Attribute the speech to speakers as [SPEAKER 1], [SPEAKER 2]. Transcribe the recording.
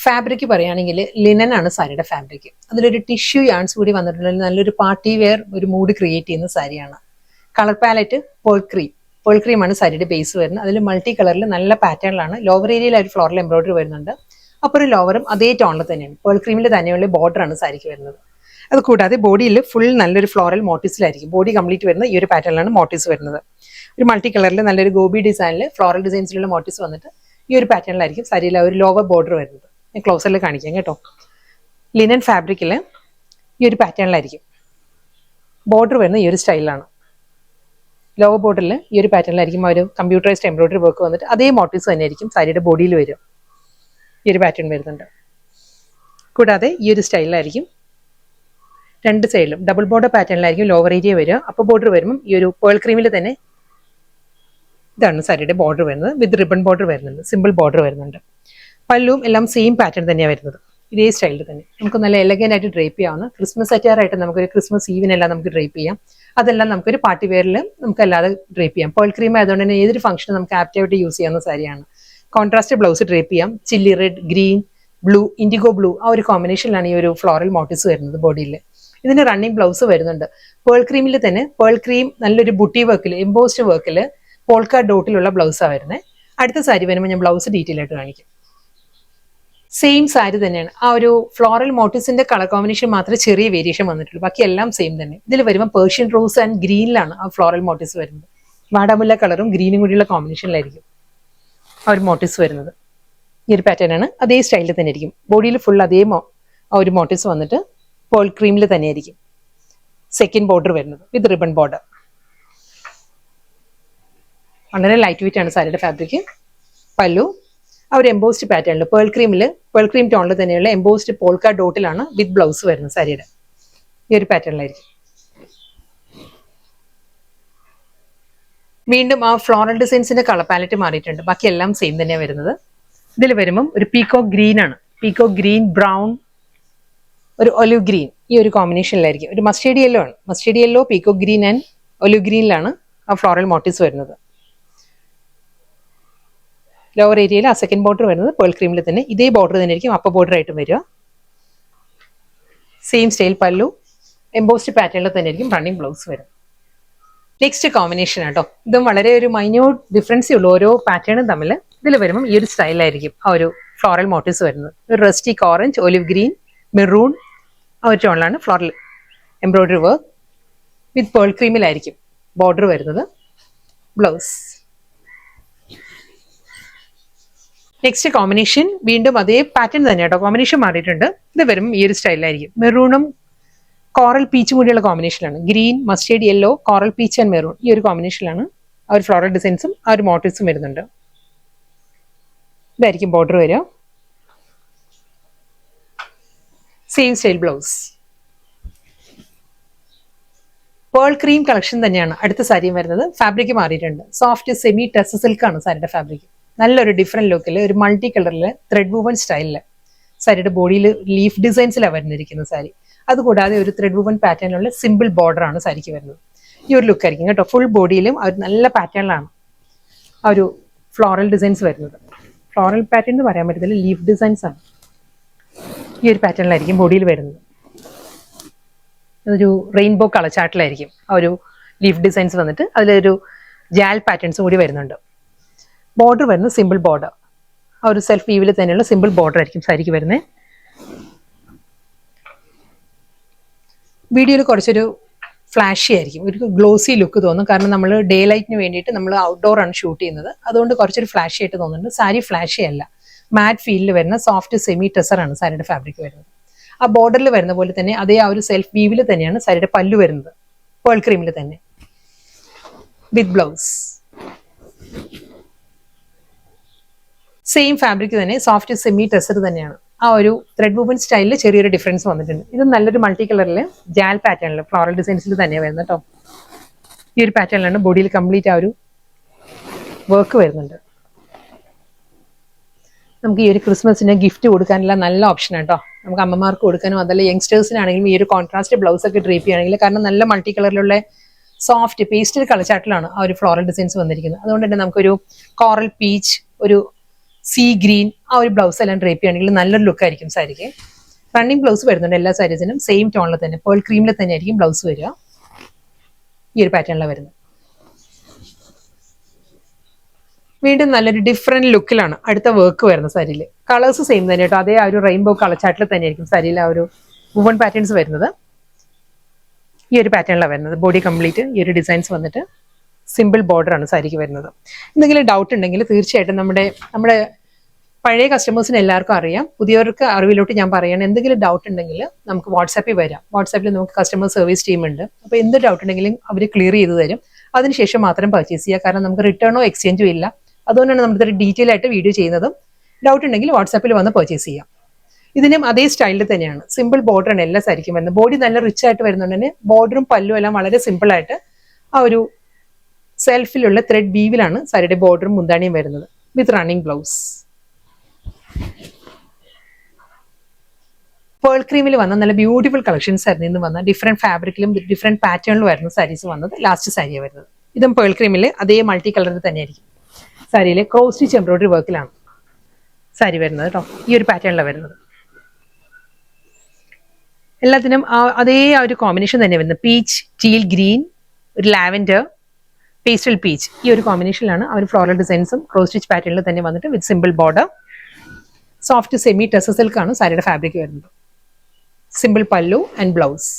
[SPEAKER 1] Fabric പറയുകയാണെങ്കിൽ linen ആണ് സാരിയുടെ ഫാബ്രിക്. അതിലൊരു ടിഷ്യൂ യാൺസ് കൂടി വന്നിട്ടുണ്ടെങ്കിൽ നല്ലൊരു പാർട്ടി വെയർ ഒരു മൂഡ് ക്രിയേറ്റ് ചെയ്യുന്ന സാരിയാണ്. കളർ പാലറ്റ് പേൾ ക്രീം ആണ് സാരിയുടെ ബേസ് വരുന്നത്. അതിൽ മൾട്ടി കളറിൽ നല്ല പാറ്റേണിലാണ്. ലോവർ ഏരിയയിൽ ഒരു ഫ്ലോറൽ എംബ്രോയിഡറി വരുന്നുണ്ട്. അപ്പോൾ ഒരു ലോവറും അതേ ടോണിൽ തന്നെയാണ്. പേൾ ക്രീമിൽ തന്നെയുള്ള ബോർഡർ ആണ് സാരിക്ക് വരുന്നത്. അത് കൂടാതെ ബോഡിയിൽ ഫുൾ നല്ലൊരു ഫ്ലോറൽ മോട്ടീവ്സിലായിരിക്കും. ബോഡി കംപ്ലീറ്റ് വരുന്ന ഈ ഒരു പാറ്റേണിലാണ് മോട്ടീവ്സ് വരുന്നത്. ഒരു മൾട്ടി കളറിൽ നല്ലൊരു ഗോബി ഡിസൈനിൽ ഫ്ലോറൽ ഡിസൈൻസിലുള്ള മോട്ടീവ്സ് വന്നിട്ട് ഈ ഒരു പാറ്റേണിലായിരിക്കും സാരിയിൽ ഒരു ലോവർ ബോർഡർ വരുന്നത്. ഞാൻ ക്ലോസറിൽ കാണിക്കാം കേട്ടോ. ലിനൻ ഫാബ്രിക്കിൽ ഈ ഒരു പാറ്റേണിലായിരിക്കും ബോർഡർ വരുന്ന ഈ ഒരു സ്റ്റൈലാണ്. ലോവർ ബോർഡറിൽ ഈ ഒരു പാറ്റേണിലായിരിക്കും ഒരു കമ്പ്യൂട്ടറൈസ്ഡ് എംബ്രോയിഡറി വർക്ക് വന്നിട്ട് അതേ മോട്ടീവ്സ് തന്നെയായിരിക്കും സാരിയുടെ ബോഡിയിൽ വരിക. ഈ ഒരു പാറ്റേൺ വരുന്നുണ്ട്. കൂടാതെ ഈ ഒരു സ്റ്റൈലിലായിരിക്കും രണ്ട് സൈഡിലും ഡബിൾ ബോർഡർ പാറ്റേണിലായിരിക്കും ലോവർ ഏരിയ വരിക. അപ്പർ ബോർഡർ വരുമ്പം ഈ ഒരു പേൾ ക്രീമിൽ തന്നെ ഇതാണ് സാരിയുടെ ബോർഡർ വരുന്നത്. വിത്ത് റിബൺ ബോർഡർ വരുന്നുണ്ട്, സിമ്പിൾ ബോർഡർ വരുന്നുണ്ട്. പല്ലും എല്ലാം സെയിം പാറ്റേൺ തന്നെയാണ് വരുന്നത്. ഇതേ സ്റ്റൈലിൽ തന്നെ നമുക്ക് നല്ല എലഗന്റ് ആയിട്ട് ഡ്രേപ്പ് ചെയ്യാവുന്ന ക്രിസ്മസ് അറ്റയറായിട്ട് നമുക്കൊരു ക്രിസ്മസ് ഈവിനെല്ലാം നമുക്ക് ഡ്രേപ്പ് ചെയ്യാം. അതെല്ലാം നമുക്കൊരു പാർട്ടി വെയറിൽ നമുക്ക് അല്ലാതെ ഡ്രേപ്പ് ചെയ്യാം. പേൾ ക്രീം ആയതുകൊണ്ട് തന്നെ ഏതൊരു ഫംഗ്ഷനും നമുക്ക് ആപ്റ്റായിട്ട് യൂസ് ചെയ്യാവുന്ന സാരിയാണ്. കോൺട്രാസ്റ്റ് ബ്ലൗസ് ഡ്രേപ്പ് ചെയ്യാം. Chilli red, green, blue, IndiGo blue ആ ഒരു കോമ്പിനേഷനിലാണ് ഈ ഒരു ഫ്ലോറൽ മോട്ടീവ്സ് വരുന്നത് ബോഡിയിൽ. ഇതിന് റണ്ണിങ് ബ്ലൗസ് വരുന്നുണ്ട്. പേൾ ക്രീമിൽ തന്നെ പേൾ ക്രീം നല്ലൊരു ബുട്ടി വർക്കിൽ എംബോസ്ഡ് വർക്കിൽ പോൾക്ക ഡോട്ടിലുള്ള ബ്ലൗസാണ് വരുന്നത്. അടുത്ത സാരി വരുമ്പോൾ ഞാൻ ബ്ലൗസ് ഡീറ്റെയിൽ ആയിട്ട് കാണിക്കും. സെയിം സാരി തന്നെയാണ്. ആ ഒരു ഫ്ലോറൽ മോട്ടീവ്സിന്റെ കളർ കോമ്പിനേഷൻ മാത്രമേ ചെറിയ വേരിയേഷൻ വന്നിട്ടുള്ളൂ. ബാക്കി എല്ലാം സെയിം തന്നെ. ഇതിൽ വരുമ്പോൾ പേർഷ്യൻ റോസ് ആൻഡ് ഗ്രീനിലാണ് ആ ഫ്ലോറൽ മോട്ടീവ്സ് വരുന്നത്. വാടാമുല്ല കളറും ഗ്രീനും കൂടിയുള്ള കോമ്പിനേഷനിലായിരിക്കും ആ ഒരു മോട്ടീവ്സ് വരുന്നത്. ഈ ഒരു പാറ്റേൺ ആണ്. അതേ സ്റ്റൈലിൽ തന്നെ ആയിരിക്കും. ബോഡിയിൽ ഫുൾ അതേ ആ ഒരു മോട്ടീവ്സ് വന്നിട്ട് പേൾ ക്രീമിൽ തന്നെയായിരിക്കും സെക്കൻഡ് ബോർഡർ വരുന്നത് വിത്ത് റിബൺ ബോർഡർ. വളരെ ലൈറ്റ് വെയിറ്റ് ആണ് സാരിയുടെ ഫാബ്രിക്. പല്ലു ആ ഒരു എംബോസ്ഡ് പാറ്റേണിൽ പേൾ ക്രീം ടോണിൽ തന്നെയുള്ള എംബോസ്ഡ് പോൾക്ക ഡോട്ടിലാണ് വിത്ത് ബ്ലൗസ് വരുന്നത് സാരിയുടെ. ഈ ഒരു പാറ്റേണിലായിരിക്കും. വീണ്ടും ആ ഫ്ലോറൽ ഡിസൈൻസിന്റെ കളർ പാലറ്റ് മാറിയിട്ടുണ്ട്. ബാക്കി എല്ലാം സെയിം തന്നെയാണ് വരുന്നത്. ഇതിൽ വരുമ്പം ഒരു പീകോക്ക് ഗ്രീൻ ആണ്. പീകോക്ക് ഗ്രീൻ, ബ്രൗൺ, ഒരു ഒലിവ് ഗ്രീൻ ഈ ഒരു കോമ്പിനേഷനിലായിരിക്കും. ഒരു മസ്റ്റേർഡ് യെല്ലോ ആണ്. Mustard yellow, peacock green and olive ഗ്രീനിലാണ് ആ ഫ്ലോറൽ മോട്ടീവ്സ് വരുന്നത്. ലോവർ ഏരിയയിൽ ആ സെക്കൻഡ് ബോർഡർ വരുന്നത് പേൾ ക്രീമിൽ തന്നെ. ഇതേ ബോർഡർ തന്നെ ആയിരിക്കും അപ്പർ ബോർഡർ ആയിട്ടും വരിക. സെയിം സ്റ്റൈൽ പല്ലു, എംബോസ്ഡ് പാറ്റേണിൽ തന്നെ ആയിരിക്കും റണ്ണിങ് ബ്ലൗസ് വരും. നെക്സ്റ്റ് കോമ്പിനേഷൻ ആട്ടോ. ഇതും വളരെ ഒരു മൈന്യൂട്ട് ഡിഫറൻസേ ഉള്ളൂ ഓരോ പാറ്റേണും തമ്മിൽ. ഇതിൽ വരുമ്പം ഈ ഒരു സ്റ്റൈലായിരിക്കും ആ ഒരു ഫ്ലോറൽ മോട്ടീവ്സ് വരുന്നത്. ഒരു rustic orange, olive green, maroon ആ ഒരു ടോണിലാണ് floral embroidery work with pearl ക്രീമിലായിരിക്കും ബോർഡർ വരുന്നത്. ബ്ലൗസ്. നെക്സ്റ്റ് കോമ്പിനേഷൻ വീണ്ടും അതേ പാറ്റേൺ തന്നെ കേട്ടോ. കോമ്പിനേഷൻ മാറിയിട്ടുണ്ട്. ഇത് വരും ഈ ഒരു സ്റ്റൈലിലായിരിക്കും. മെറൂണും കോറൽ പീച്ചും കൂടിയുള്ള കോമ്പിനേഷനാണ്. Green, mustard yellow, coral peach and maroon ഈ ഒരു കോമ്പിനേഷനിലാണ് ആ ഒരു ഫ്ലോറൽ ഡിസൈൻസും ആ ഒരു മോട്ടീവ്സും വരുന്നുണ്ട്. ഇതായിരിക്കും ബോർഡർ വരിക. Same style blouse. Pearl cream collection തന്നെയാണ് അടുത്ത സാരിയും വരുന്നത്. ഫാബ്രിക് മാറിയിട്ടുണ്ട്. സോഫ്റ്റ് സെമി ടെസ് സിൽക്ക് ആണ് സാരിയുടെ ഫാബ്രിക്. നല്ലൊരു ഡിഫറെന്റ് ലുക്കിൽ ഒരു മൾട്ടി കളറിൽ ത്രെഡ് വുവൺ സ്റ്റൈലില് സാരിയുടെ ബോഡിയിൽ ലീഫ് ഡിസൈൻസിലാണ് വരുന്നിരിക്കുന്ന സാരി. അതുകൂടാതെ ഒരു ത്രെഡ് വുവൺ പാറ്റേണിലുള്ള സിമ്പിൾ ബോർഡർ ആണ് സാരിക്ക് വരുന്നത്. ഈ ഒരു ലുക്ക് ആയിരിക്കും കേട്ടോ. ഫുൾ ബോഡിയിലും ആ ഒരു നല്ല പാറ്റേണിലാണ് ആ ഒരു ഫ്ലോറൽ ഡിസൈൻസ് വരുന്നത്. ഫ്ലോറൽ പാറ്റേൺ എന്ന് പറയാൻ പറ്റത്തില്ല, ലീഫ് ഡിസൈൻസ് ആണ്. ഈ ഒരു പാറ്റേണിലായിരിക്കും ബോഡിയിൽ വരുന്നത്. അതൊരു റെയിൻബോ കളർ ചാർട്ടിലായിരിക്കും ആ ഒരു ലീഫ് ഡിസൈൻസ് വന്നിട്ട് അതിലൊരു ജാൽ പാറ്റേൺസും കൂടി വരുന്നുണ്ട്. ബോർഡർ വരുന്നത് സിമ്പിൾ ബോർഡർ. ആ ഒരു സെൽഫ് വീവിൽ തന്നെയുള്ള സിമ്പിൾ ബോർഡർ ആയിരിക്കും സാരിക്ക് വരുന്നത്. വീഡിയോയിൽ കുറച്ചൊരു ഫ്ലാഷി ആയിരിക്കും, ഒരു ഗ്ലോസി ലുക്ക് തോന്നും. കാരണം നമ്മൾ ഡേ ലൈറ്റിന് വേണ്ടിയിട്ട് നമ്മൾ ഔട്ട്ഡോർ ആണ് ഷൂട്ട് ചെയ്യുന്നത്. അതുകൊണ്ട് കുറച്ചൊരു ഫ്ലാഷി ആയിട്ട് തോന്നുന്നുണ്ട്. സാരി ഫ്ലാഷി അല്ല, മാറ്റ് ഫീലിൽ വരുന്ന സോഫ്റ്റ് സെമി ടെസർ ആണ് സാരിയുടെ ഫാബ്രിക് വരുന്നത്. ആ ബോർഡറിൽ വരുന്ന പോലെ തന്നെ അതേ ആ ഒരു സെൽഫ് വീവിൽ തന്നെയാണ് സാരിയുടെ പല്ലു വരുന്നത്. പേൾ ക്രീമിൽ തന്നെ വിത്ത് ബ്ലൗസ്. സെയിം ഫാബ്രിക് തന്നെ, സോഫ്റ്റ് സെമി ടെസർ തന്നെയാണ്. ആ ഒരു ത്രെഡ് വുവൺ സ്റ്റൈലിൽ ചെറിയൊരു ഡിഫറൻസ് വന്നിട്ടുണ്ട്. ഇത് നല്ലൊരു മൾട്ടി കളറിൽ ജാൽ പാറ്റേണിൽ ഫ്ലോറൽ ഡിസൈൻസിൽ തന്നെയാണ് വരുന്നത് കേട്ടോ. ഈ ഒരു പാറ്റേണിലാണ് ബോഡിയിൽ കംപ്ലീറ്റ് ആ ഒരു വർക്ക് വരുന്നുണ്ട്. നമുക്ക് ഈ ഒരു ക്രിസ്മസിന് ഗിഫ്റ്റ് കൊടുക്കാനുള്ള നല്ല ഓപ്ഷൻ കേട്ടോ. നമുക്ക് അമ്മമാർക്ക് കൊടുക്കാനും അതല്ല യങ്സ്റ്റേഴ്സിനാണെങ്കിലും ഈ ഒരു കോൺട്രാസ്റ്റ് ബ്ലൗസ് ഒക്കെ ഡ്രേപ്പ് ചെയ്യുകയാണെങ്കിൽ, കാരണം നല്ല മൾട്ടി കളറിലുള്ള സോഫ്റ്റ് പേസ്റ്റൽ കളർ ചാർട്ടിലാണ് ആ ഒരു ഫ്ലോറൽ ഡിസൈൻസ് വന്നിരിക്കുന്നത്. അതുകൊണ്ട് തന്നെ നമുക്കൊരു കോറൽ പീച്ച്, ഒരു സീ ഗ്രീൻ ആ ഒരു ബ്ലൗസ് എല്ലാം ഡ്രേപ്പ് ചെയ്യുകയാണെങ്കിൽ നല്ലൊരു ലുക്ക് ആയിരിക്കും സാരിക്ക്. റണ്ണിങ് ബ്ലൗസ് വരുന്നുണ്ട് എല്ലാ സാരീസിനും സെയിം ടോണിൽ തന്നെ, പേൾ ക്രീമിൽ തന്നെ ആയിരിക്കും ബ്ലൗസ് വരിക. ഈ ഒരു പാറ്റേണിലാണ് വരുന്നത്. വീണ്ടും നല്ലൊരു ഡിഫറെന്റ് ലുക്കിലാണ് അടുത്ത വർക്ക് വരുന്നത് സാരിയിൽ. കളേഴ്സ് സെയിം തന്നെ കേട്ടോ, അതേ ആ ഒരു റെയിൻബോ കളർ ചാർട്ടിൽ തന്നെ ആയിരിക്കും സാരിയിൽ ആ ഒരു വുവൺ പാറ്റേൺസ് വരുന്നത്. ഈ ഒരു പാറ്റേണിലാണ് വരുന്നത്. ബോഡി കംപ്ലീറ്റ് ഈ ഒരു ഡിസൈൻസ് വന്നിട്ട് സിമ്പിൾ ബോർഡർ ആണ് സാരിക്ക് വരുന്നത്. എന്തെങ്കിലും ഡൗട്ട് ഉണ്ടെങ്കിൽ തീർച്ചയായിട്ടും നമ്മുടെ പഴയ കസ്റ്റമേഴ്സിന് എല്ലാവർക്കും അറിയാം, പുതിയവർക്ക് അറിവിലോട്ട് ഞാൻ പറയണം. എന്തെങ്കിലും ഡൗട്ട് ഉണ്ടെങ്കിൽ നമുക്ക് വാട്സാപ്പിൽ വരാം. വാട്സാപ്പിൽ നമുക്ക് കസ്റ്റമർ സർവീസ് ടീം ഉണ്ട്. അപ്പോൾ എന്ത് ഡൗട്ട് ഉണ്ടെങ്കിലും അവർ ക്ലിയർ ചെയ്ത് തരും. അതിനുശേഷം മാത്രം പർച്ചേസ് ചെയ്യുക. കാരണം നമുക്ക് റിട്ടേണോ എക്സ്ചേഞ്ചോ ഇല്ല. അതുകൊണ്ടാണ് നമ്മളിതൊരു ഡീറ്റെയിൽ ആയിട്ട് വീഡിയോ ചെയ്യുന്നതും. ഡൗട്ട് ഉണ്ടെങ്കിൽ വാട്സാപ്പിൽ വന്ന് പർച്ചേസ് ചെയ്യാം. ഇതിനും അതേ സ്റ്റൈലിൽ തന്നെയാണ്, സിമ്പിൾ ബോർഡറാണ് എല്ലാ സാരിക്കും വരുന്നത്. ബോഡി നല്ല റിച്ച് ആയിട്ട് വരുന്നുണ്ട് തന്നെ. ബോർഡറും പല്ലും എല്ലാം വളരെ സിമ്പിൾ ആയിട്ട് ആ ഒരു സെൽഫിലുള്ള ത്രെഡ് വീവിലാണ് സാരിയുടെ ബോർഡറും മുന്താണിയും വരുന്നത്, വിത്ത് റണ്ണിങ് ബ്ലൗസ്. പേൾ ക്രീമിൽ വന്ന നല്ല ബ്യൂട്ടിഫുൾ കളക്ഷൻസ് ആയിരുന്നു ഇന്ന് വന്ന. ഡിഫറെന്റ് ഫാബ്രിക്കിലും ഡിഫറെന്റ് പാറ്റേണിലും ആയിരുന്നു സാരീസ് വന്നത്. ലാസ്റ്റ് സാരിയാണ് വരുന്നത്. ഇതും പേൾ ക്രീമിൽ അതേ മൾട്ടി കളറിൽ തന്നെയായിരിക്കും. സാരിയിലെ ക്രോസ് സ്റ്റിച്ച് എംബ്രോയിഡറി വർക്കിലാണ് സാരി വരുന്നത് കേട്ടോ. ഈ ഒരു പാറ്റേണിലാണ് വരുന്നത്. എല്ലാത്തിനും അതേ ആ ഒരു കോമ്പിനേഷൻ തന്നെ വരുന്നത്. പീച്ച്, ടീൽ ഗ്രീൻ, ഒരു ലാവൻഡർ, പേസ്റ്റൽ പീച്ച്, ഈ ഒരു കോമ്പിനേഷനിലാണ് ആ ഒരു ഫ്ലോറൽ ഡിസൈൻസും ക്രോസ് സ്റ്റിച്ച് പാറ്റേണിൽ തന്നെ വന്നിട്ട് with simple border. Soft semi ടെസ സിൽക്കാണ് സാരിയുടെ ഫാബ്രിക് വരുന്നത്. സിമ്പിൾ പല്ലു ആൻഡ് ബ്ലൗസ്.